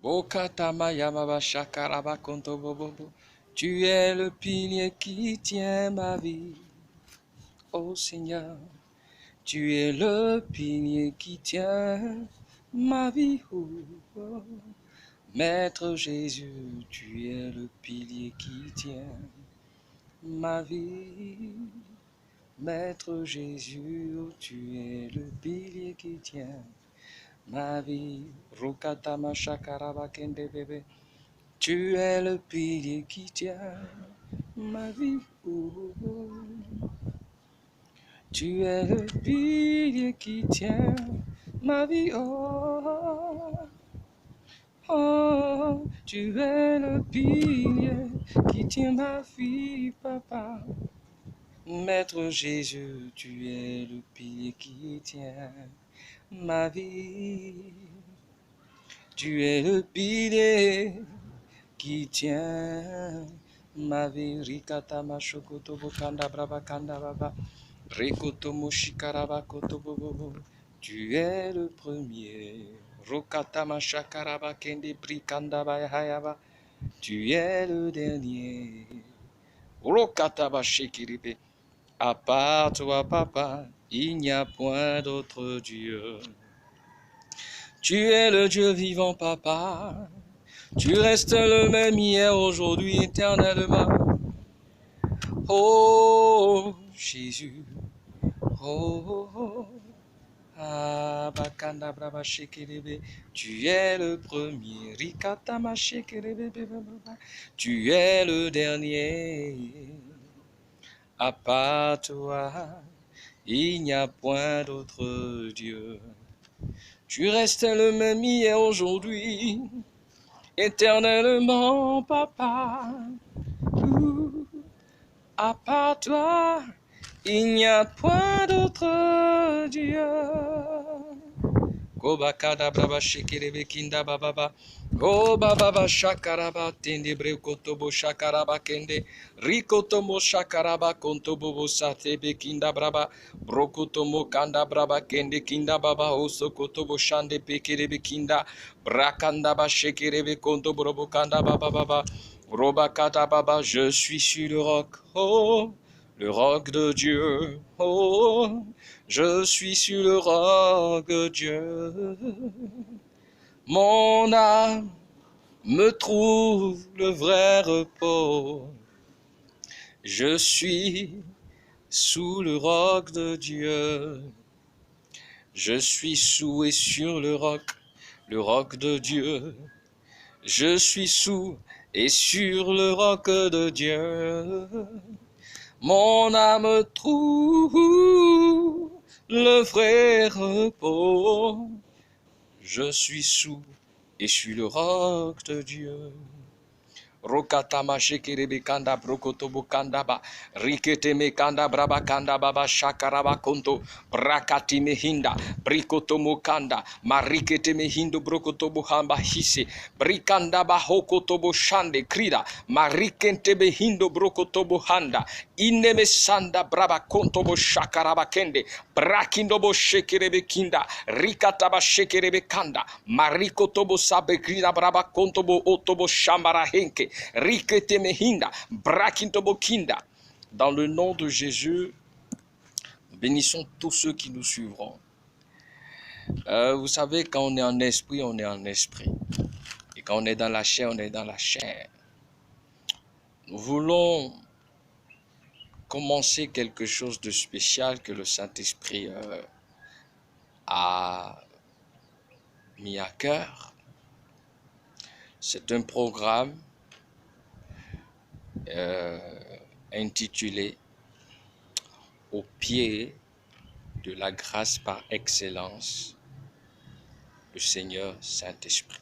Okatama Yamaba Shakaraba Konto Bobobo. Tu es le pilier qui tient ma vie. Oh Seigneur, tu es le pilier qui tient ma vie. Oh, oh. Maître Jésus, tu es le pilier qui tient ma vie. Maître Jésus, oh, tu es le pilier qui tient ma vie. Rokatama Shakaraba Kende Bébé. Tu es le pilier qui tient ma vie. Oh, oh. Tu es le pilier qui tient ma vie. Oh, oh, tu es le pilier qui tient ma vie, papa. Maître Jésus, tu es le pilier qui tient ma vie. Tu es le pilier qui tient ma vie. Rikata mashokoto bokanda braba kanda baba. Rikoto moshikaraba koto bobobo. Tu es le premier. Rokata mashakaraba kende brikanda bayahayaba. Tu es le dernier. Rokata bashikiribe. À part toi, papa, il n'y a point d'autre Dieu. Tu es le Dieu vivant, papa. Tu restes le même hier, aujourd'hui, éternellement. Oh, Jésus. Oh, oh, ah, bakanda braba shekerebe. Tu es le premier. Rikatama shekerebe. Tu es le dernier. À part toi, il n'y a point d'autre Dieu. Tu restes le même hier, aujourd'hui, éternellement, papa. À part toi, il n'y a point d'autre Dieu. Kobakada braba shekerebe kinda bababa. Go bababa shakaraba tende brekotobo shakaraba kende. Rikotomo shakaraba kontobo satebe kinda braba. Brokotomo kanda braba kende kinda baba oso kotobo shande pekerebe kinda. Brakanda ba shekerebe kontobrobo kanda baba baba. Robakata baba, je suis sur le roc. Oh, le roc de Dieu. Oh, je suis sur le roc de Dieu. Mon âme me trouve le vrai repos. Je suis sous le roc de Dieu. Je suis sous et sur le roc de Dieu. Je suis sous et sur le roc de Dieu. Mon âme trouve le vrai repos. Je suis sous et sur le roc de Dieu. Rokatama shekerebe kanda brokotobo kanda ba rikete me kanda braba kanda baba shakaraba konto brakati me hinda brikotomo kanda marikete me hindo brokotobo hamba hise brikanda ba hokotobo shande krida marikente be hindo brokotobo handa ineme sanda braba kontobo shakaraba kende brakindobo shekerebe kinda rikataba shekerebe kanda marikotobo sabe krida braba kontobo otobo shambara henke rikete mehinda brakintobo kinda. Dans le nom de Jésus, bénissons tous ceux qui nous suivront. Vous savez, quand on est en esprit, on est en esprit. Et quand on est dans la chair, on est dans la chair. Nous voulons commencer quelque chose de spécial que le Saint-Esprit a mis à cœur. C'est un programme intitulé « Au pied de la grâce par excellence, le Seigneur Saint-Esprit ».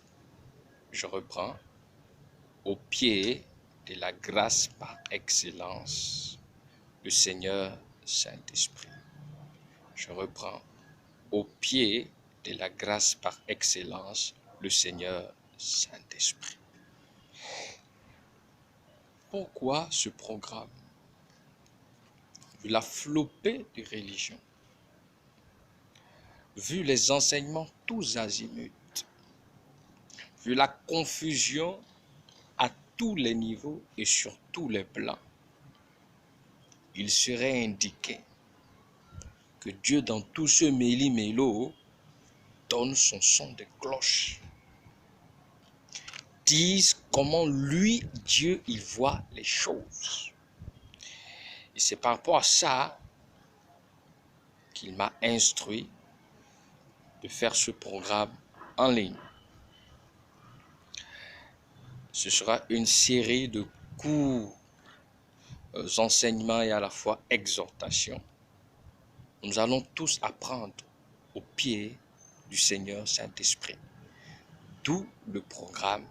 Je reprends. Au pied de la grâce par excellence, le Seigneur Saint-Esprit. Je reprends. Au pied de la grâce par excellence, le Seigneur Saint-Esprit. Pourquoi ce programme? Vu la flopée des religions, vu les enseignements tous azimuts, vu la confusion à tous les niveaux et sur tous les plans, il serait indiqué que Dieu, dans tout ce méli-mélo, donne son son de cloche, dise comment lui, Dieu, il voit les choses. Et c'est par rapport à ça qu'il m'a instruit de faire ce programme en ligne. Ce sera une série de courts enseignements et à la fois exhortations. Nous allons tous apprendre au pied du Seigneur Saint-Esprit. D'où le programme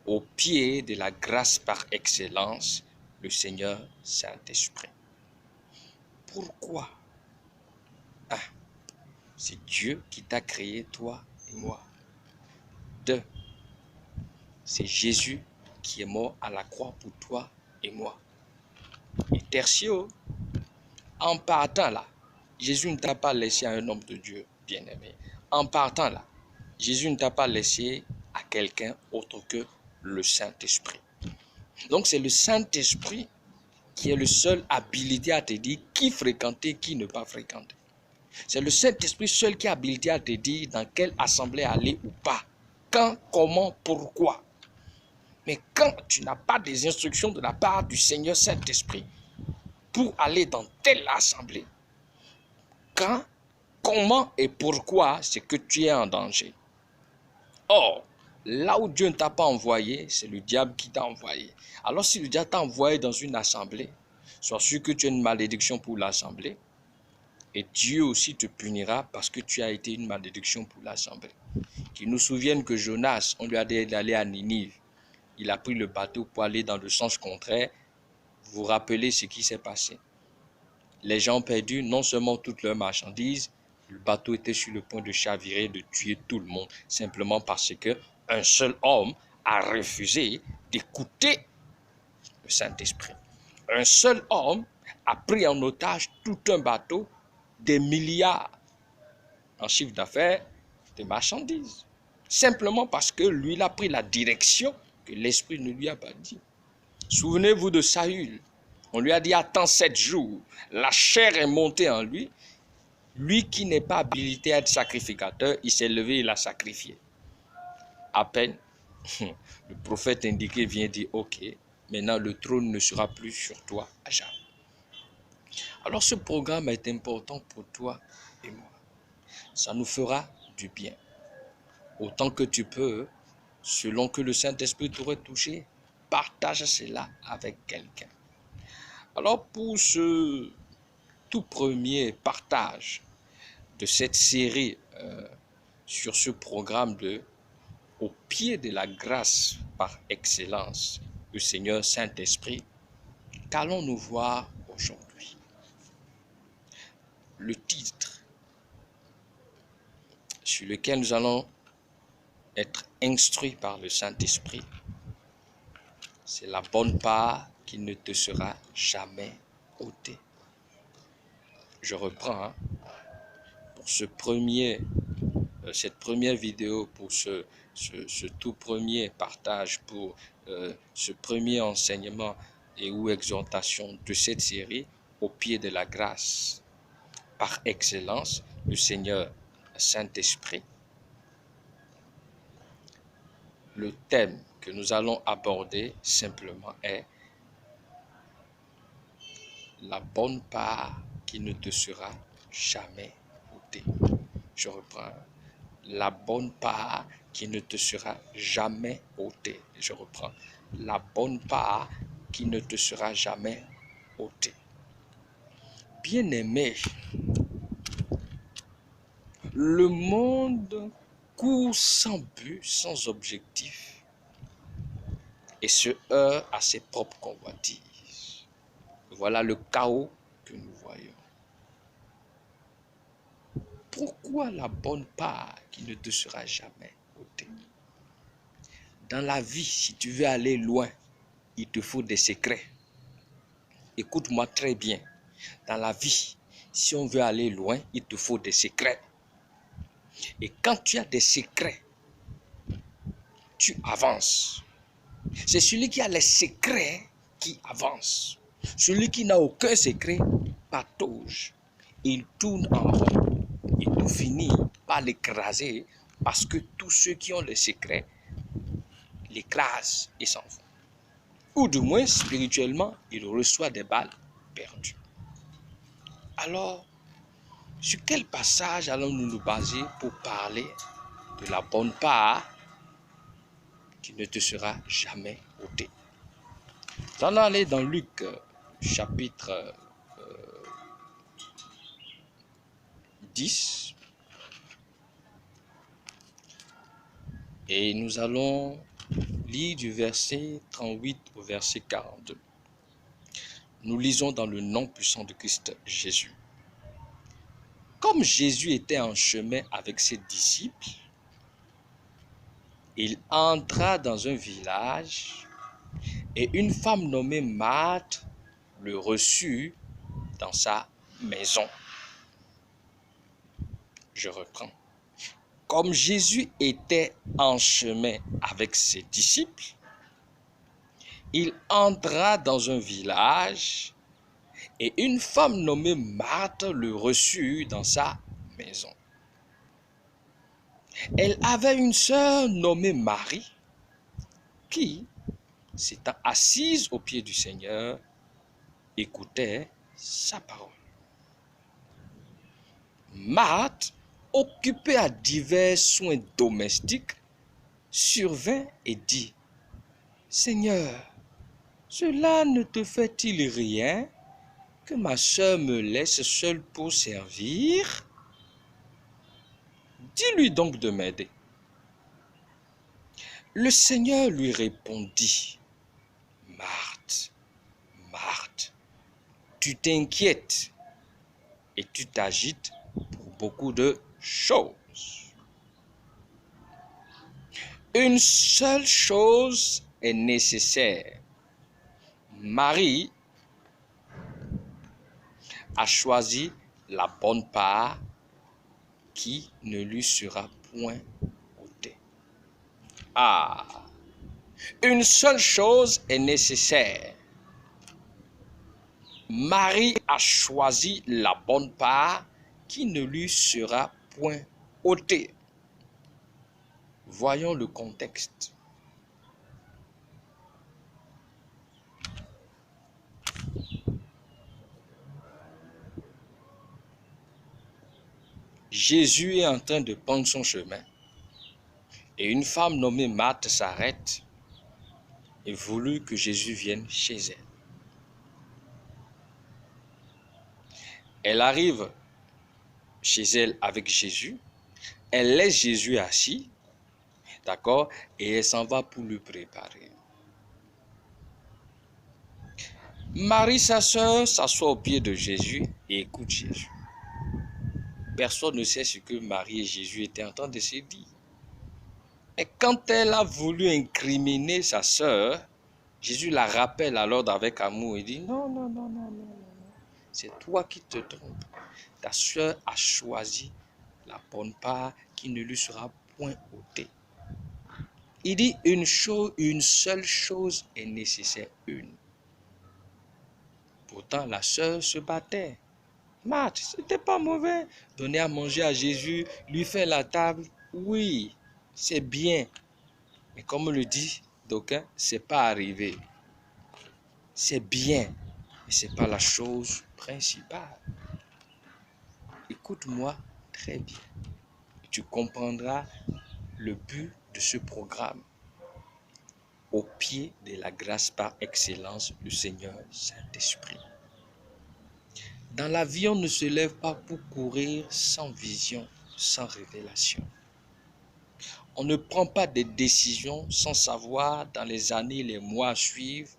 au pied de la grâce par excellence, le Seigneur Saint-Esprit. Pourquoi? C'est Dieu qui t'a créé, toi et moi. 2. C'est Jésus qui est mort à la croix pour toi et moi. Et tertio, en partant là, Jésus ne t'a pas laissé à un homme de Dieu bien-aimé. En partant là, Jésus ne t'a pas laissé à quelqu'un autre que le Saint-Esprit. Donc c'est le Saint-Esprit qui est le seul habilité à te dire qui fréquenter, qui ne pas fréquenter. C'est le Saint-Esprit seul qui est habilité à te dire dans quelle assemblée aller ou pas. Quand, comment, pourquoi. Mais quand tu n'as pas des instructions de la part du Seigneur Saint-Esprit pour aller dans telle assemblée, quand, comment et pourquoi, c'est que tu es en danger. Or, là où Dieu ne t'a pas envoyé, c'est le diable qui t'a envoyé. Alors si le diable t'a envoyé dans une assemblée, sois sûr que tu as une malédiction pour l'assemblée. Et Dieu aussi te punira parce que tu as été une malédiction pour l'assemblée. Qu'il nous souvienne que Jonas, on lui a dit d'aller à Ninive. Il a pris le bateau pour aller dans le sens contraire. Vous vous rappelez ce qui s'est passé. Les gens ont perdu non seulement toutes leurs marchandises, le bateau était sur le point de chavirer, de tuer tout le monde, simplement parce qu'un seul homme a refusé d'écouter le Saint-Esprit. Un seul homme a pris en otage tout un bateau, des milliards en chiffre d'affaires de marchandises. Simplement parce que lui, il a pris la direction que l'Esprit ne lui a pas dit. Souvenez-vous de Saül. On lui a dit, attends 7 jours. La chair est montée en lui. Lui qui n'est pas habilité à être sacrificateur, il s'est levé et l'a sacrifié. À peine, le prophète indiqué vient dire, ok, maintenant le trône ne sera plus sur toi à jamais. Alors ce programme est important pour toi et moi. Ça nous fera du bien. Autant que tu peux, selon que le Saint-Esprit t'aurait touché, partage cela avec quelqu'un. Alors pour ce tout premier partage de cette série sur ce programme de Au pied de la grâce par excellence, le Seigneur Saint-Esprit, qu'allons-nous voir aujourd'hui? Le titre sur lequel nous allons être instruits par le Saint-Esprit, c'est la bonne part qui ne te sera jamais ôtée. Je reprends pour cette première vidéo, pour ce tout premier partage, pour ce premier enseignement et ou exhortation de cette série, au pied de la grâce. Par excellence, le Seigneur Saint-Esprit. Le thème que nous allons aborder simplement est la bonne part qui ne te sera jamais ôtée. Je reprends. La bonne part qui ne te sera jamais ôtée. Je reprends. La bonne part qui ne te sera jamais ôtée. Bien-aimé, le monde court sans but, sans objectif, et se heurte à ses propres convoitises. Voilà le chaos que nous voyons. Pourquoi la bonne part qui ne te sera jamais ôtée? Dans la vie, si tu veux aller loin, il te faut des secrets. Écoute-moi très bien. Dans la vie, si on veut aller loin, il te faut des secrets. Et quand tu as des secrets, tu avances. C'est celui qui a les secrets qui avance. Celui qui n'a aucun secret patauge. Il tourne en rond et tout finit par l'écraser parce que tous ceux qui ont les secrets l'écrasent et s'en vont. Ou du moins, spirituellement, il reçoit des balles perdues. Alors, sur quel passage allons-nous nous baser pour parler de la bonne part qui ne te sera jamais ôtée? Nous allons aller dans Luc chapitre 10 et nous allons lire du verset 38 au verset 42. Nous lisons dans le nom puissant de Christ Jésus. Comme Jésus était en chemin avec ses disciples, il entra dans un village et une femme nommée Marthe le reçut dans sa maison. Je reprends. Comme Jésus était en chemin avec ses disciples, il entra dans un village et une femme nommée Marthe le reçut dans sa maison. Elle avait une sœur nommée Marie qui, s'étant assise aux pieds du Seigneur, écoutait sa parole. Marthe, occupée à divers soins domestiques, survint et dit, « Seigneur, cela ne te fait-il rien que ma sœur me laisse seule pour servir? Dis-lui donc de m'aider. » Le Seigneur lui répondit, « Marthe, Marthe, tu t'inquiètes et tu t'agites pour beaucoup de choses. Une seule chose est nécessaire. Marie a choisi la bonne part qui ne lui sera point ôtée. » Ah, une seule chose est nécessaire. Marie a choisi la bonne part qui ne lui sera point ôtée. Voyons le contexte. Jésus est en train de prendre son chemin et une femme nommée Marthe s'arrête et voulut que Jésus vienne chez elle. Elle arrive chez elle avec Jésus, elle laisse Jésus assis, d'accord, et elle s'en va pour le préparer. Marie, sa sœur, s'assoit au pied de Jésus et écoute Jésus. Personne ne sait ce que Marie et Jésus étaient en train de se dire. Et quand elle a voulu incriminer sa sœur, Jésus la rappelle alors avec amour et dit, non, non, non, non, non, non, c'est toi qui te trompes. Ta sœur a choisi la bonne part qui ne lui sera point ôtée. Il dit une seule chose est nécessaire, une. Pourtant, la sœur se battait. Marthe, c'était pas mauvais. Donner à manger à Jésus, lui faire la table, oui, c'est bien. Mais comme le dit d'aucuns, c'est pas arrivé. C'est bien, mais c'est pas la chose principale. Écoute-moi très bien. Tu comprendras le but de ce programme. Au pied de la grâce par excellence du Seigneur Saint-Esprit. Dans la vie, on ne se lève pas pour courir sans vision, sans révélation. On ne prend pas des décisions sans savoir dans les années, les mois à suivre,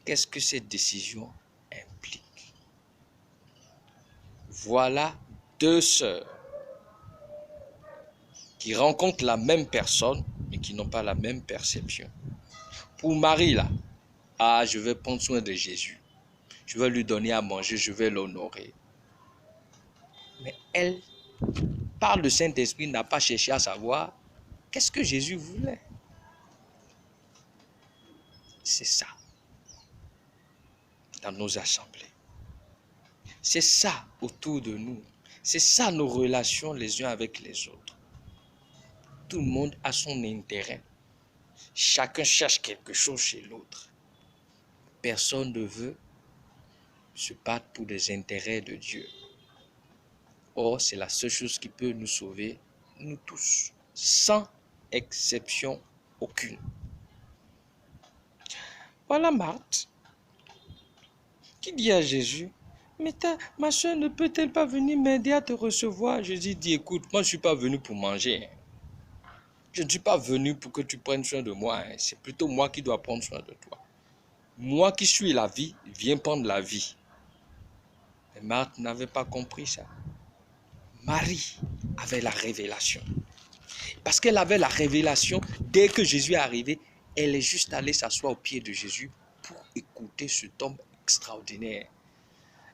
qu'est-ce que ces décisions impliquent. Voilà deux sœurs qui rencontrent la même personne, mais qui n'ont pas la même perception. Pour Marie, là, je vais prendre soin de Jésus. Je vais lui donner à manger, je vais l'honorer. Mais elle, par le Saint-Esprit, n'a pas cherché à savoir Qu'est-ce que Jésus voulait? C'est ça, dans nos assemblées. C'est ça autour de nous. C'est ça nos relations les uns avec les autres. Tout le monde a son intérêt. Chacun cherche quelque chose chez l'autre. Personne ne veut se battre pour des intérêts de Dieu. Or, c'est la seule chose qui peut nous sauver, nous tous, sans exception aucune. Voilà Marthe qui dit à Jésus, mais ma soeur ne peut-elle pas venir m'aider à te recevoir? Jésus dit, écoute, moi je ne suis pas venu pour manger. Je ne suis pas venu pour que tu prennes soin de moi. C'est plutôt moi qui dois prendre soin de toi. Moi qui suis la vie, viens prendre la vie. Mais Marthe n'avait pas compris ça. Marie avait la révélation. Parce qu'elle avait la révélation, dès que Jésus est arrivé, elle est juste allée s'asseoir au pied de Jésus pour écouter cet homme extraordinaire.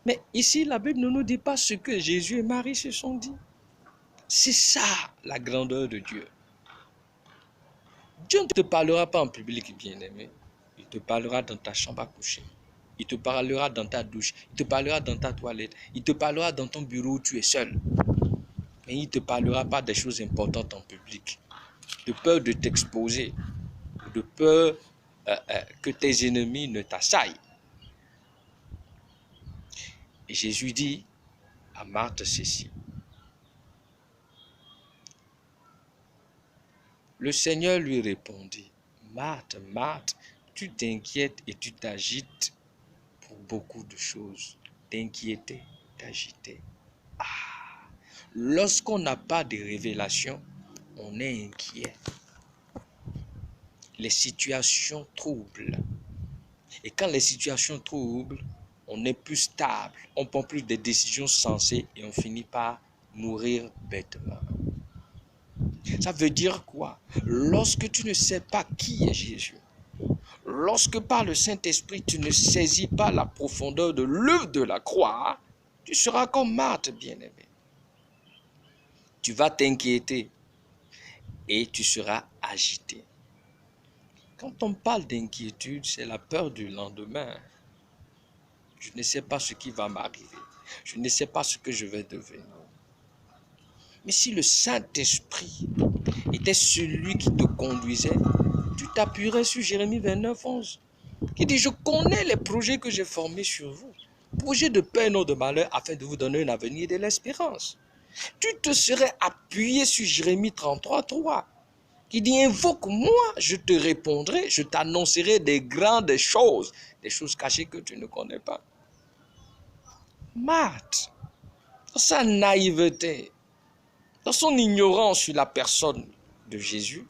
Mais ici, la Bible ne nous dit pas ce que Jésus et Marie se sont dit. C'est ça, la grandeur de Dieu. Dieu ne te parlera pas en public, bien-aimé. Il te parlera dans ta chambre à coucher. Il te parlera dans ta douche. Il te parlera dans ta toilette. Il te parlera dans ton bureau où tu es seul. Mais il ne te parlera pas des choses importantes en public. De peur de t'exposer. De peur que tes ennemis ne t'assaillent. Et Jésus dit à Marthe ceci. Le Seigneur lui répondit, Marthe, Marthe, tu t'inquiètes et tu t'agites pour beaucoup de choses. T'inquiéter, t'agiter. Lorsqu'on n'a pas de révélation, on est inquiet. Les situations troublent. Et quand les situations troublent, on est plus stable, on prend plus de décisions sensées et on finit par mourir bêtement. Ça veut dire quoi? Lorsque tu ne sais pas qui est Jésus, lorsque par le Saint-Esprit tu ne saisis pas la profondeur de l'œuvre de la croix, tu seras comme Marthe, bien-aimé. Tu vas t'inquiéter et tu seras agité. Quand on parle d'inquiétude, c'est la peur du lendemain. Je ne sais pas ce qui va m'arriver. Je ne sais pas ce que je vais devenir. Mais si le Saint-Esprit était celui qui te conduisait, tu t'appuierais sur Jérémie 29, 11, qui dit, je connais les projets que j'ai formés sur vous. Projets de paix et non de malheur, afin de vous donner un avenir et de l'espérance. Tu te serais appuyé sur Jérémie 33, 3, qui dit, invoque-moi, je te répondrai, je t'annoncerai des grandes choses, des choses cachées que tu ne connais pas. Marthe, dans sa naïveté, dans son ignorance sur la personne de Jésus,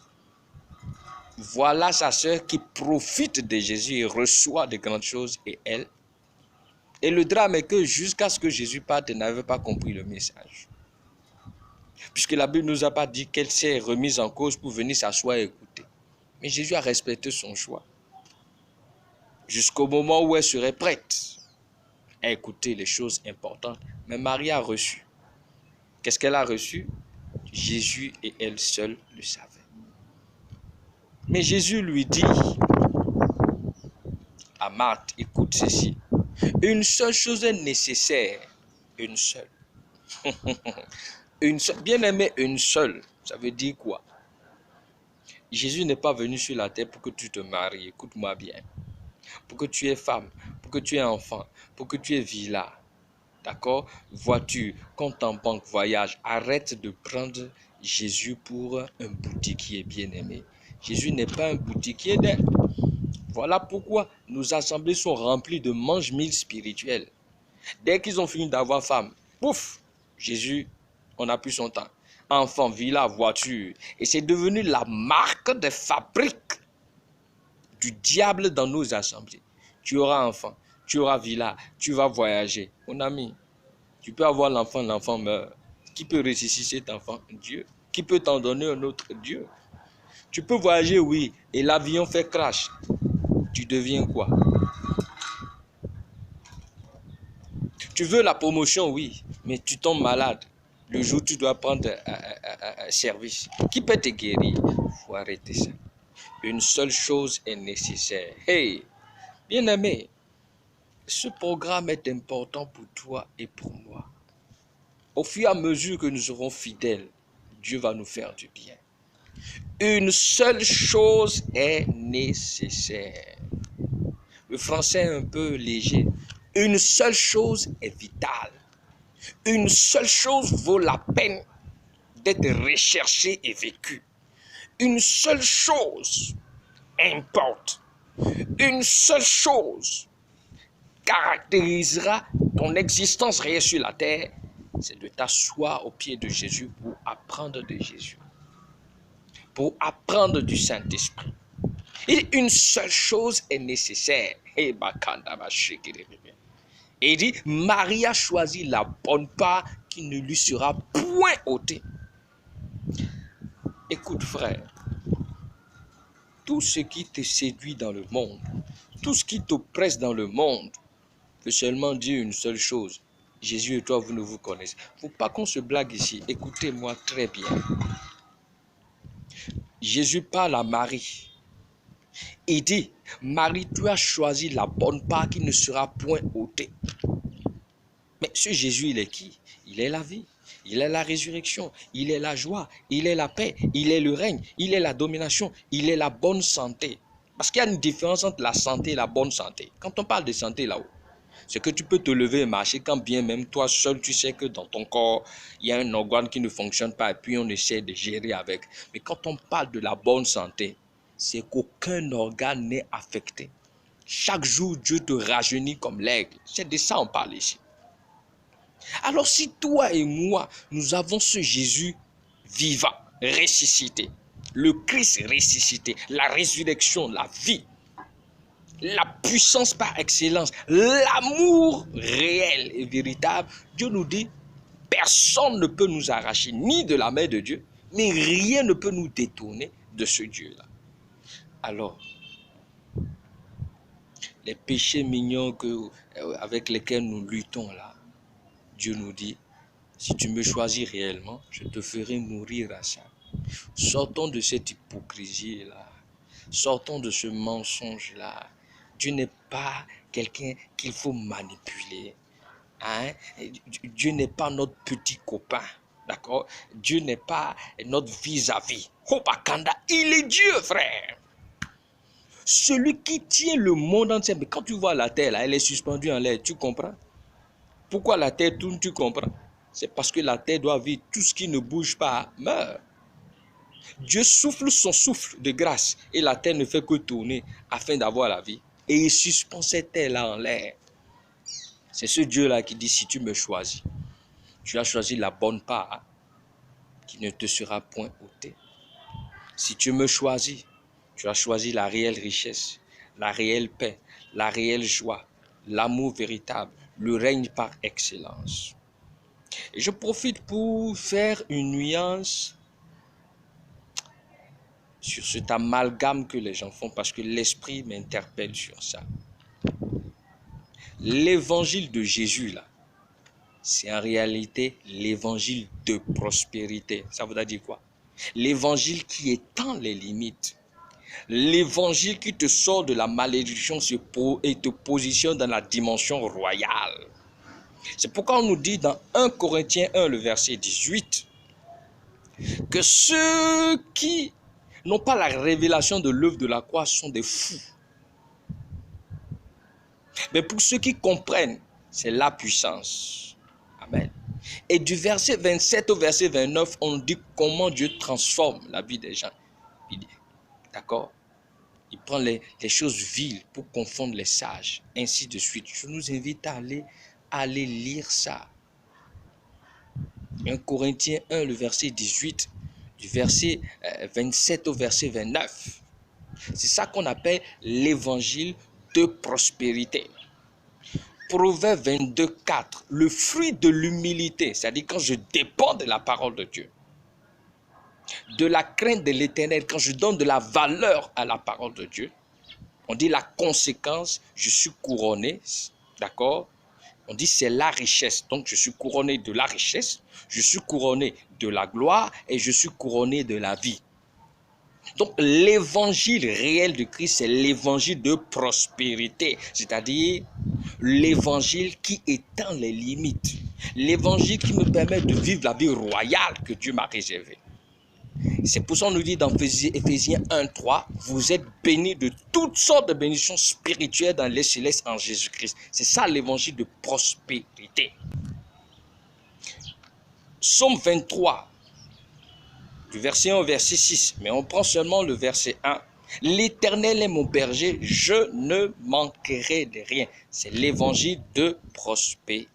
voilà sa sœur qui profite de Jésus et reçoit de grandes choses et elle. Et le drame est que jusqu'à ce que Jésus parte, elle n'avait pas compris le message. Puisque la Bible ne nous a pas dit qu'elle s'est remise en cause pour venir s'asseoir et écouter. Mais Jésus a respecté son choix. Jusqu'au moment où elle serait prête à écouter les choses importantes. Mais Marie a reçu. Qu'est-ce qu'elle a reçu? Jésus et elle seule le savaient. Mais Jésus lui dit à Marthe, écoute ceci, une seule chose est nécessaire, une seule. Une seule. Bien aimé, une seule, ça veut dire quoi? Jésus n'est pas venu sur la terre pour que tu te maries, écoute-moi bien, pour que tu aies femme, pour que tu aies enfant, pour que tu aies villa, d'accord, voiture, compte en banque, voyage. Arrête de prendre Jésus pour un boutiquier, bien-aimé. Jésus n'est pas un boutiquier. Voilà pourquoi nos assemblées sont remplies de mange-mille spirituels. Dès qu'ils ont fini d'avoir femme, pouf, Jésus, on n'a plus son temps. Enfant, villa, voiture. Et c'est devenu la marque de fabrique du diable dans nos assemblées. Tu auras enfant, tu auras villa, tu vas voyager. Mon ami, tu peux avoir l'enfant meurt. Qui peut ressusciter cet enfant? Dieu. Qui peut t'en donner un autre? Dieu. Tu peux voyager, oui, et l'avion fait crash. Tu deviens quoi? Tu veux la promotion, oui, mais tu tombes malade. Le jour où tu dois prendre service, qui peut te guérir. Il faut arrêter ça. Une seule chose est nécessaire. Hey, bien-aimé, ce programme est important pour toi et pour moi. Au fur et à mesure que nous serons fidèles, Dieu va nous faire du bien. Une seule chose est nécessaire. Le français est un peu léger. Une seule chose est vitale. Une seule chose vaut la peine d'être recherchée et vécue. Une seule chose importe. Une seule chose caractérisera ton existence réelle sur la terre, c'est de t'asseoir aux pieds de Jésus pour apprendre de Jésus, pour apprendre du Saint-Esprit. Et une seule chose est nécessaire. Et il dit, Marie a choisi la bonne part qui ne lui sera point ôtée. Écoute frère, tout ce qui te séduit dans le monde, tout ce qui t'oppresse dans le monde, peut seulement dire une seule chose. Jésus et toi, vous ne vous connaissez. Il ne faut pas qu'on se blague ici. Écoutez-moi très bien. Jésus parle à Marie. Il dit, Marie, tu as choisi la bonne part qui ne sera point ôtée. Mais ce Jésus, il est qui? Il est la vie. Il est la résurrection. Il est la joie. Il est la paix. Il est le règne. Il est la domination. Il est la bonne santé. Parce qu'il y a une différence entre la santé et la bonne santé. Quand on parle de santé là-haut, c'est que tu peux te lever et marcher quand bien même toi seul tu sais que dans ton corps il y a un organe qui ne fonctionne pas et puis on essaie de gérer avec. Mais quand on parle de la bonne santé, c'est qu'aucun organe n'est affecté. Chaque jour Dieu te rajeunit comme l'aigle. C'est de ça on parle ici. Alors si toi et moi nous avons ce Jésus vivant, ressuscité, le Christ ressuscité, la résurrection, la vie, la puissance par excellence, l'amour réel et véritable, Dieu nous dit, personne ne peut nous arracher ni de la main de Dieu, mais rien ne peut nous détourner de ce Dieu-là. Alors, les péchés mignons avec lesquels nous luttons là, Dieu nous dit, si tu me choisis réellement, je te ferai mourir à ça. Sortons de cette hypocrisie-là, sortons de ce mensonge-là. Dieu n'est pas quelqu'un qu'il faut manipuler. Hein? Dieu n'est pas notre petit copain. D'accord? Dieu n'est pas notre vis-à-vis. Hopakanda, il est Dieu, frère. Celui qui tient le monde entier. Mais quand tu vois la terre, là, elle est suspendue en l'air, tu comprends? Pourquoi la terre tourne, tu comprends? C'est parce que la terre doit vivre. Tout ce qui ne bouge pas meurt. Dieu souffle son souffle de grâce et la terre ne fait que tourner afin d'avoir la vie. Et il suspend cette terre-là en l'air. C'est ce Dieu-là qui dit, si tu me choisis, tu as choisi la bonne part qui ne te sera point ôtée. Si tu me choisis, tu as choisi la réelle richesse, la réelle paix, la réelle joie, l'amour véritable, le règne par excellence. Et je profite pour faire une nuance sur cet amalgame que les gens font parce que l'esprit m'interpelle sur ça. L'évangile de Jésus là, c'est en réalité l'évangile de prospérité. Ça veut dire quoi? L'évangile qui étend les limites. L'évangile qui te sort de la malédiction et te positionne dans la dimension royale. C'est pourquoi on nous dit dans 1 Corinthiens 1, le verset 18, que ceux qui n'ont pas la révélation de l'œuvre de la croix sont des fous. Mais pour ceux qui comprennent, c'est la puissance. Amen. Et du verset 27 au verset 29, on dit comment Dieu transforme la vie des gens. D'accord? Il prend les choses viles pour confondre les sages, ainsi de suite. Je nous invite à aller lire ça. 1 Corinthiens 1, le verset 18, du verset 27 au verset 29. C'est ça qu'on appelle l'évangile de prospérité. Proverbe 22, 4, le fruit de l'humilité, c'est-à-dire quand je dépends de la parole de Dieu, de la crainte de l'Éternel, quand je donne de la valeur à la parole de Dieu, on dit la conséquence, je suis couronné, d'accord, On dit c'est la richesse. Donc je suis couronné de la richesse, je suis couronné de la gloire et je suis couronné de la vie. Donc l'évangile réel de Christ, c'est l'évangile de prospérité, c'est-à-dire l'évangile qui étend les limites, l'évangile qui me permet de vivre la vie royale que Dieu m'a réservée. C'est pour ça qu'on nous dit dans Éphésiens 1:3, vous êtes bénis de toutes sortes de bénédictions spirituelles dans les célestes en Jésus-Christ. C'est ça l'évangile de prospérité. Psaume 23, du verset 1 au verset 6, mais on prend seulement le verset 1. L'Éternel est mon berger, je ne manquerai de rien. C'est l'évangile de prospérité.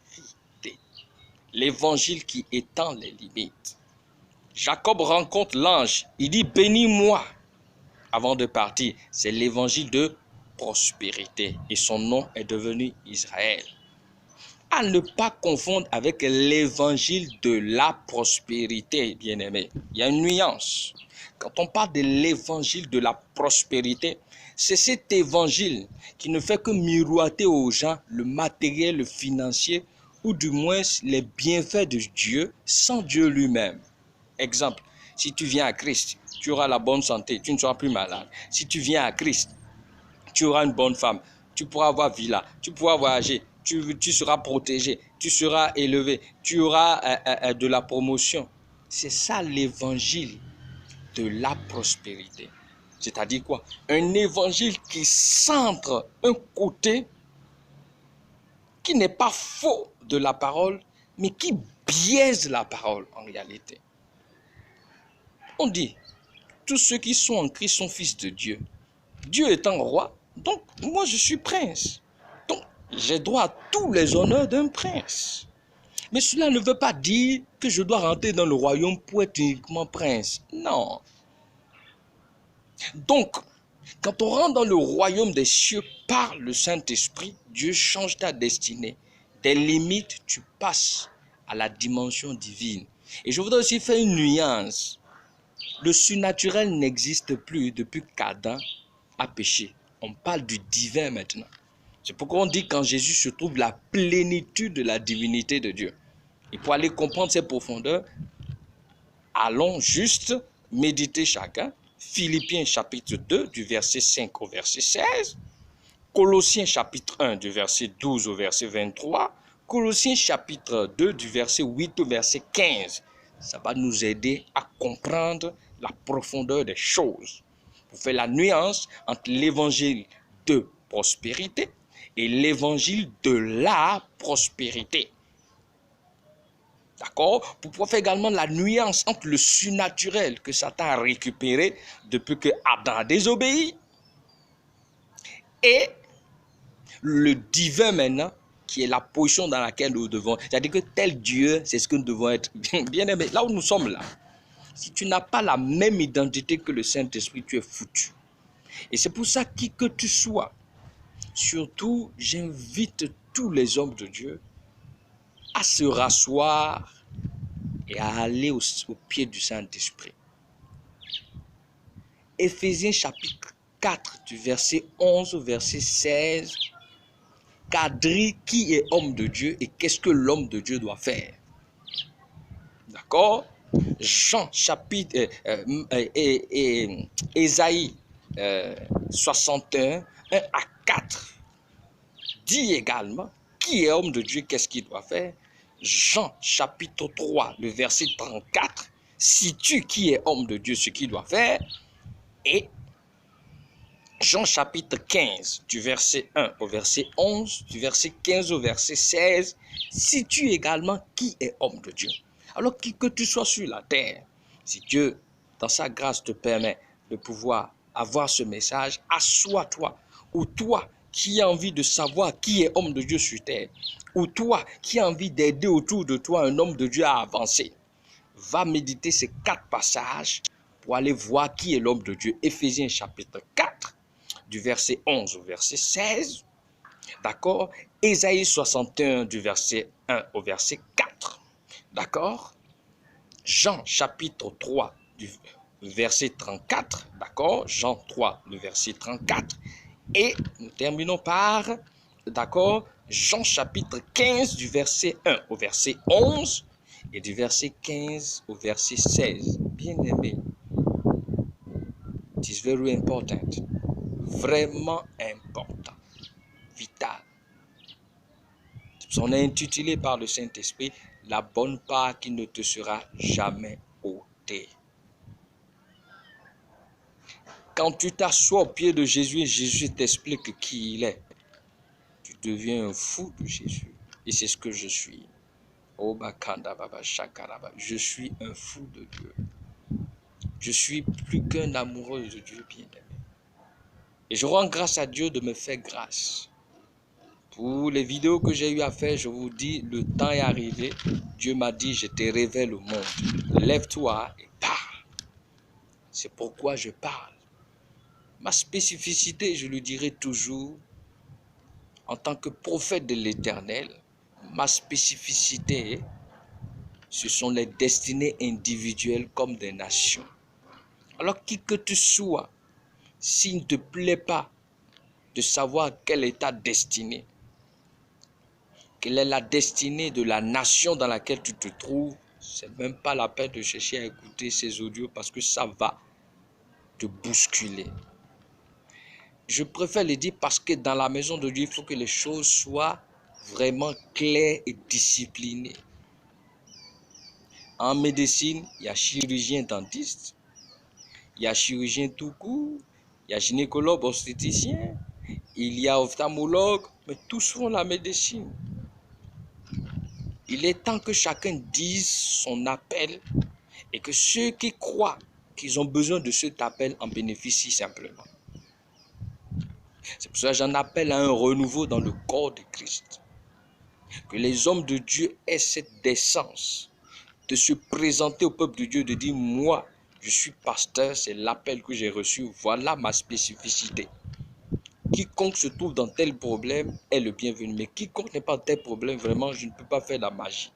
L'évangile qui étend les limites. Jacob rencontre l'ange, il dit bénis-moi avant de partir. C'est l'évangile de prospérité et son nom est devenu Israël. À ne pas confondre avec l'évangile de la prospérité, bien-aimé. Il y a une nuance. Quand on parle de l'évangile de la prospérité, c'est cet évangile qui ne fait que miroiter aux gens le matériel, le financier, ou du moins les bienfaits de Dieu sans Dieu lui-même. Exemple, si tu viens à Christ, tu auras la bonne santé, tu ne seras plus malade. Si tu viens à Christ, tu auras une bonne femme, tu pourras avoir villa, tu pourras voyager, tu seras protégé, tu seras élevé, tu auras de la promotion. C'est ça l'évangile de la prospérité. C'est-à-dire quoi? Un évangile qui centre un côté qui n'est pas faux de la parole, mais qui biaise la parole en réalité. On dit, tous ceux qui sont en Christ sont fils de Dieu. Dieu étant roi, donc moi je suis prince. Donc j'ai droit à tous les honneurs d'un prince. Mais cela ne veut pas dire que je dois rentrer dans le royaume pour être uniquement prince. Non. Donc, quand on rentre dans le royaume des cieux par le Saint-Esprit, Dieu change ta destinée. Des limites, tu passes à la dimension divine. Et je voudrais aussi faire une nuance. Le surnaturel n'existe plus depuis qu'Adam a péché. On parle du divin maintenant. C'est pourquoi on dit qu'en Jésus se trouve la plénitude de la divinité de Dieu. Et pour aller comprendre ces profondeurs, allons juste méditer chacun. Philippiens chapitre 2 du verset 5 au verset 16. Colossiens chapitre 1 du verset 12 au verset 23. Colossiens chapitre 2 du verset 8 au verset 15. Ça va nous aider à comprendre la profondeur des choses. Pour faire la nuance entre l'évangile de prospérité et l'évangile de la prospérité. D'accord? Pour pouvoir faire également la nuance entre le surnaturel que Satan a récupéré depuis que Adam a désobéi et le divin maintenant, qui est la position dans laquelle nous devons. C'est-à-dire que tel Dieu, c'est ce que nous devons être. Bien aimé, là où nous sommes là, si tu n'as pas la même identité que le Saint-Esprit, tu es foutu. Et c'est pour ça, qui que tu sois, surtout, j'invite tous les hommes de Dieu à se rasseoir et à aller au pied du Saint-Esprit. Éphésiens chapitre 4, du verset 11 au verset 16, quadrille qui est homme de Dieu et qu'est-ce que l'homme de Dieu doit faire. D'accord? Jean chapitre Ésaïe 61, 1 à 4 dit également qui est homme de Dieu, qu'est-ce qu'il doit faire. Jean chapitre 3, le verset 34 situe qui est homme de Dieu, ce qu'il doit faire. Et Jean chapitre 15, du verset 1 au verset 11, du verset 15 au verset 16, situe également qui est homme de Dieu. Alors qui que tu sois sur la terre, si Dieu, dans sa grâce, te permet de pouvoir avoir ce message, assois-toi. Ou toi qui as envie de savoir qui est homme de Dieu sur terre, ou toi qui as envie d'aider autour de toi un homme de Dieu à avancer, va méditer ces 4 passages pour aller voir qui est l'homme de Dieu. Éphésiens chapitre 4, du verset 11 au verset 16. D'accord? Ésaïe 61, du verset 1 au verset 4. D'accord? Jean chapitre 3, du verset 34. D'accord? Jean 3, le verset 34. Et nous terminons par, d'accord, Jean chapitre 15 du verset 1 au verset 11 et du verset 15 au verset 16. Bien-aimé, it is very important. Vraiment important. Vital. On est intitulé par le Saint-Esprit la bonne part qui ne te sera jamais ôtée. Quand tu t'assois au pied de Jésus et Jésus t'explique qui il est, tu deviens un fou de Jésus. Et c'est ce que je suis. Je suis un fou de Dieu. Je suis plus qu'un amoureux de Dieu bien-aimé. Et je rends grâce à Dieu de me faire grâce. Pour les vidéos que j'ai eu à faire, je vous dis, le temps est arrivé. Dieu m'a dit, je te révèle le monde. Lève-toi et parle. C'est pourquoi je parle. Ma spécificité, je le dirai toujours, en tant que prophète de l'Éternel, ma spécificité, ce sont les destinées individuelles comme des nations. Alors, qui que tu sois, s'il ne te plaît pas de savoir quelle est ta destinée, quelle est la destinée de la nation dans laquelle tu te trouves, c'est même pas la peine de chercher à écouter ces audios parce que ça va te bousculer. Je préfère le dire parce que dans la maison de Dieu, il faut que les choses soient vraiment claires et disciplinées. En médecine, il y a chirurgien dentiste, il y a chirurgien tout court, il y a gynécologue obstétricien, il y a ophtalmologue, mais tous font la médecine. Il est temps que chacun dise son appel et que ceux qui croient qu'ils ont besoin de cet appel en bénéficient simplement. C'est pour ça que j'en appelle à un renouveau dans le corps de Christ. Que les hommes de Dieu aient cette décence de se présenter au peuple de Dieu, de dire, moi, je suis pasteur, c'est l'appel que j'ai reçu, voilà ma spécificité. Quiconque se trouve dans tel problème est le bienvenu, mais quiconque n'est pas dans tel problème, vraiment, je ne peux pas faire la magie.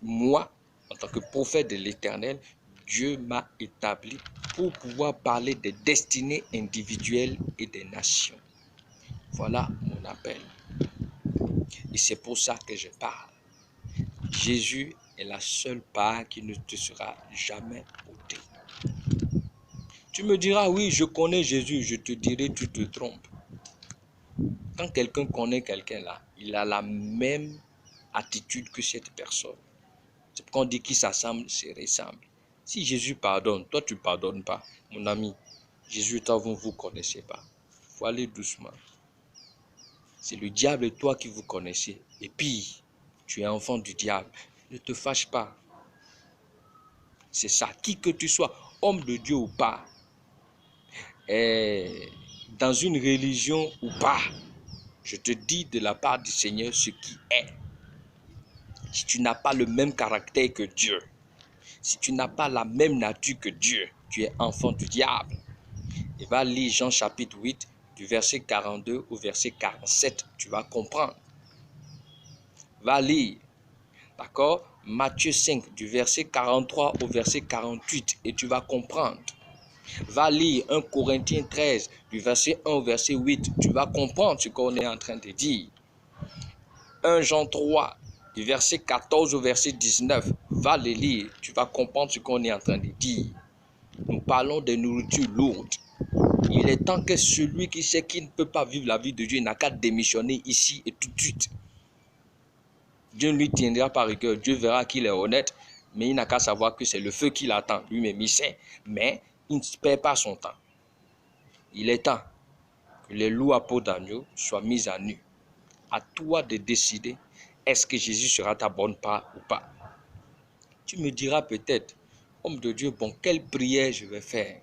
Moi, en tant que prophète de l'Éternel, Dieu m'a établi pour pouvoir parler des destinées individuelles et des nations. Voilà mon appel. Et c'est pour ça que je parle. Jésus est la seule part qui ne te sera jamais ôtée. Tu me diras, oui, je connais Jésus. Je te dirai, tu te trompes. Quand quelqu'un connaît quelqu'un là, il a la même attitude que cette personne. C'est pourquoi on dit qui s'assemble se ressemble. Si Jésus pardonne, toi tu ne pardonnes pas. Mon ami, Jésus, toi, vous ne vous connaissez pas. Il faut aller doucement. C'est le diable et toi qui vous connaissez. Et puis, tu es enfant du diable. Ne te fâche pas. C'est ça. Qui que tu sois, homme de Dieu ou pas, dans une religion ou pas, je te dis de la part du Seigneur ce qui est. Si tu n'as pas le même caractère que Dieu, si tu n'as pas la même nature que Dieu, tu es enfant du diable. Et va lire Jean chapitre 8, du verset 42 au verset 47, tu vas comprendre. Va lire, d'accord, Matthieu 5, du verset 43 au verset 48, et tu vas comprendre. Va lire 1 Corinthiens 13, du verset 1 au verset 8, tu vas comprendre ce qu'on est en train de dire. 1 Jean 3, du verset 14 au verset 19, va le lire, tu vas comprendre ce qu'on est en train de dire. Nous parlons de nourriture lourde. Il est temps que celui qui sait qu'il ne peut pas vivre la vie de Dieu n'a qu'à démissionner ici et tout de suite. Dieu ne lui tiendra pas rigueur. Dieu verra qu'il est honnête, mais il n'a qu'à savoir que c'est le feu qui l'attend. Lui-même, il sait, mais il ne perd pas son temps. Il est temps que les loups à peau d'agneau soient mis à nu. À toi de décider, est-ce que Jésus sera ta bonne part ou pas. Tu me diras peut-être, homme de Dieu, bon, quelle prière je vais faire?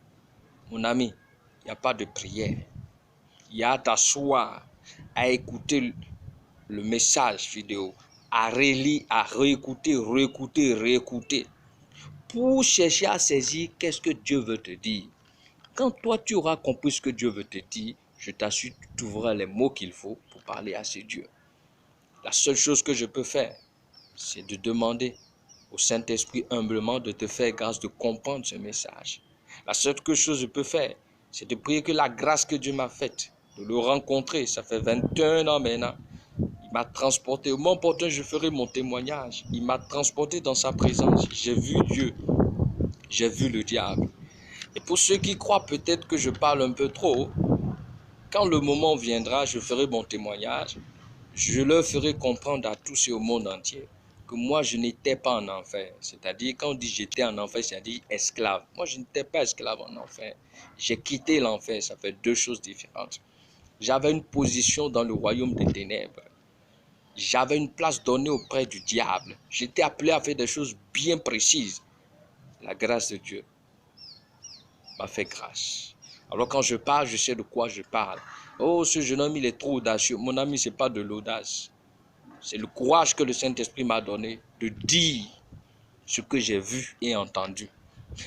Mon ami, il n'y a pas de prière. Il y a à t'asseoir, à écouter le message vidéo, à relire, à réécouter, pour chercher à saisir qu'est-ce que Dieu veut te dire. Quand toi, tu auras compris ce que Dieu veut te dire, je t'assure, tu trouveras les mots qu'il faut pour parler à ce Dieu. La seule chose que je peux faire, c'est de demander au Saint-Esprit humblement de te faire grâce de comprendre ce message. La seule chose que je peux faire, c'est de prier que la grâce que Dieu m'a faite, de le rencontrer, ça fait 21 ans maintenant, Il m'a transporté. Au moment opportun, je ferai mon témoignage. Il m'a transporté dans sa présence. J'ai vu Dieu. J'ai vu le diable. Et pour ceux qui croient peut-être que je parle un peu trop, quand le moment viendra, je ferai mon témoignage. Je leur ferai comprendre à tous et au monde entier que moi, je n'étais pas en enfer. C'est-à-dire, quand on dit j'étais en enfer, c'est-à-dire esclave. Moi, je n'étais pas esclave en enfer. J'ai quitté l'enfer. Ça fait deux choses différentes. J'avais une position dans le royaume des ténèbres. J'avais une place donnée auprès du diable. J'étais appelé à faire des choses bien précises. La grâce de Dieu m'a fait grâce. Alors quand je parle, je sais de quoi je parle. Oh, ce jeune homme, il est trop audacieux. Mon ami, ce n'est pas de l'audace. C'est le courage que le Saint-Esprit m'a donné de dire ce que j'ai vu et entendu.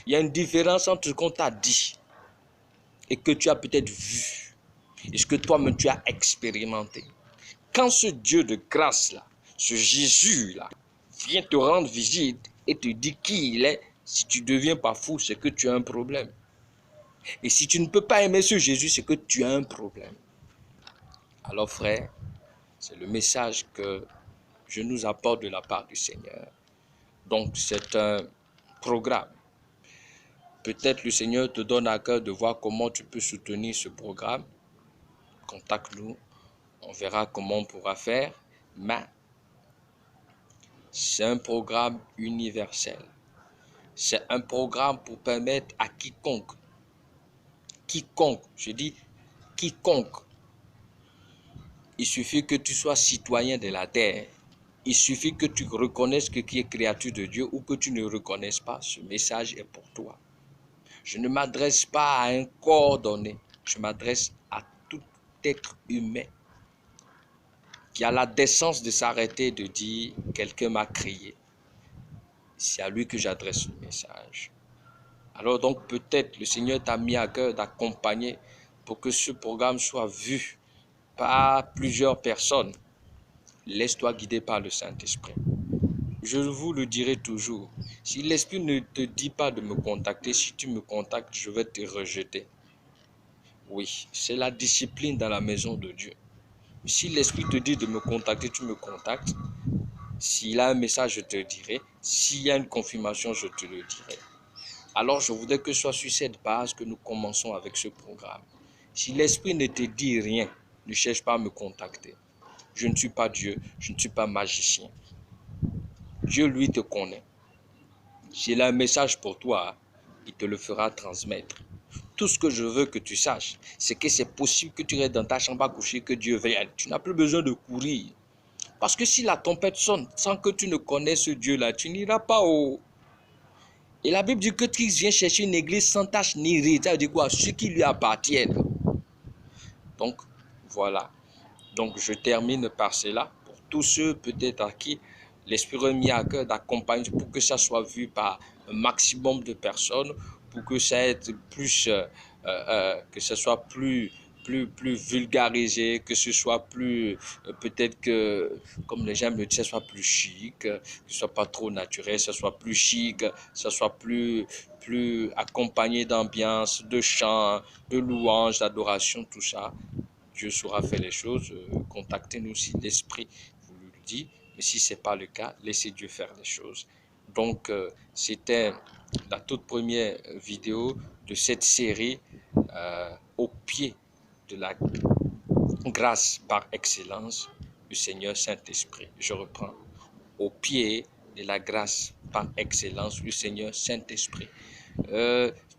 Il y a une différence entre ce qu'on t'a dit et que tu as peut-être vu et ce que toi-même tu as expérimenté. Quand ce Dieu de grâce-là, ce Jésus-là, vient te rendre visite et te dit qui il est, si tu ne deviens pas fou, c'est que tu as un problème. Et si tu ne peux pas aimer ce Jésus, c'est que tu as un problème. Alors frère, c'est le message que je nous apporte de la part du Seigneur. Donc c'est un programme. Peut-être le Seigneur te donne à cœur de voir comment tu peux soutenir ce programme. Contacte-nous, on verra comment on pourra faire. Mais c'est un programme universel. C'est un programme pour permettre à quiconque, je dis quiconque, il suffit que tu sois citoyen de la terre. Il suffit que tu reconnaisses que tu es créature de Dieu ou que tu ne reconnaisses pas. Ce message est pour toi. Je ne m'adresse pas à un corps donné. Je m'adresse à tout être humain qui a la décence de s'arrêter et de dire « quelqu'un m'a crié ». C'est à lui que j'adresse le message. Alors donc peut-être le Seigneur t'a mis à cœur d'accompagner pour que ce programme soit vu par plusieurs personnes. Laisse-toi guider par le Saint-Esprit. Je vous le dirai toujours. Si l'Esprit ne te dit pas de me contacter, si tu me contactes, je vais te rejeter. Oui, c'est la discipline dans la maison de Dieu. Si l'Esprit te dit de me contacter, tu me contactes. S'il a un message, je te le dirai. S'il y a une confirmation, je te le dirai. Alors, je voudrais que ce soit sur cette base que nous commençons avec ce programme. Si l'Esprit ne te dit rien, ne cherche pas à me contacter. Je ne suis pas Dieu, je ne suis pas magicien. Dieu, lui, te connaît. S'il a un message pour toi, il te le fera transmettre. Tout ce que je veux que tu saches, c'est que c'est possible que tu restes dans ta chambre à coucher, que Dieu vienne. Tu n'as plus besoin de courir. Parce que si la tempête sonne sans que tu ne connaisses ce Dieu-là, tu n'iras pas au... Et la Bible dit que tu viens chercher une église sans tache ni ride. Ça veut dire quoi? Ceux qui lui appartiennent. Donc, voilà. Donc, je termine par cela. Pour tous ceux peut-être à qui l'Esprit a mis à cœur d'accompagner pour que ça soit vu par un maximum de personnes, pour que ça ait plus, que ce soit plus vulgarisé, que ce soit plus, peut-être que, comme les gens me disent, ça soit plus chic, que ce soit pas trop naturel, ça soit plus chic, ça soit plus accompagné d'ambiance, de chants, de louanges, d'adoration, tout ça. Dieu saura faire les choses. Contactez-nous si l'Esprit vous le dit. Mais si ce n'est pas le cas, laissez Dieu faire les choses. Donc, c'était la toute première vidéo de cette série au pied de la grâce par excellence du Seigneur Saint-Esprit. Je reprends. Au pied de la grâce par excellence du Seigneur Saint-Esprit.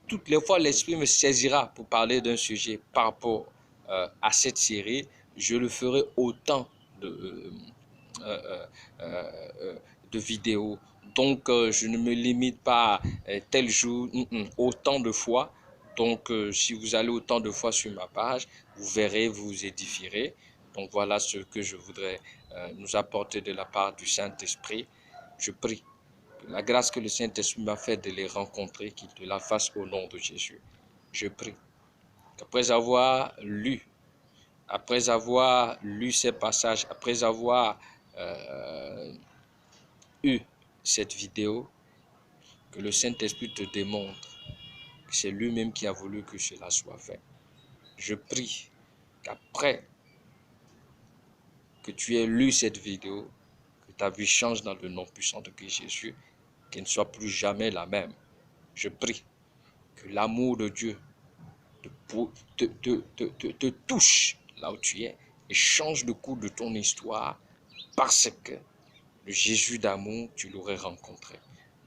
Toutes les fois, l'Esprit me saisira pour parler d'un sujet par rapport à cette série. Je le ferai autant de vidéos. Donc, je ne me limite pas à tel jour, autant de fois. Donc, si vous allez autant de fois sur ma page, vous verrez, vous vous édifierez. Donc, voilà ce que je voudrais nous apporter de la part du Saint-Esprit. Je prie que la grâce que le Saint-Esprit m'a fait de les rencontrer, qu'il te la fasse au nom de Jésus. Je prie qu'après avoir lu ces passages, après avoir eu cette vidéo, que le Saint-Esprit te démontre que c'est lui-même qui a voulu que cela soit fait. Je prie qu'après que tu aies lu cette vidéo, que ta vie change dans le nom puissant de Christ Jésus, qu'elle ne soit plus jamais la même. Je prie que l'amour de Dieu te touche là où tu es et change le cours de ton histoire parce que le Jésus d'amour, tu l'aurais rencontré.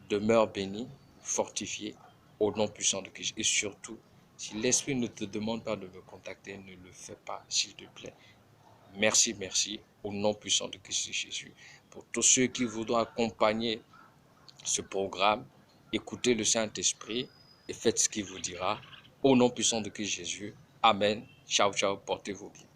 Demeure béni, fortifié au nom puissant de Christ. Et surtout, si l'Esprit ne te demande pas de me contacter, ne le fais pas, s'il te plaît. Merci, merci, au nom puissant de Christ Jésus. Pour tous ceux qui voudront accompagner ce programme, écoutez le Saint-Esprit et faites ce qu'il vous dira. Au nom puissant de Christ Jésus. Amen. Ciao, ciao. Portez-vous bien.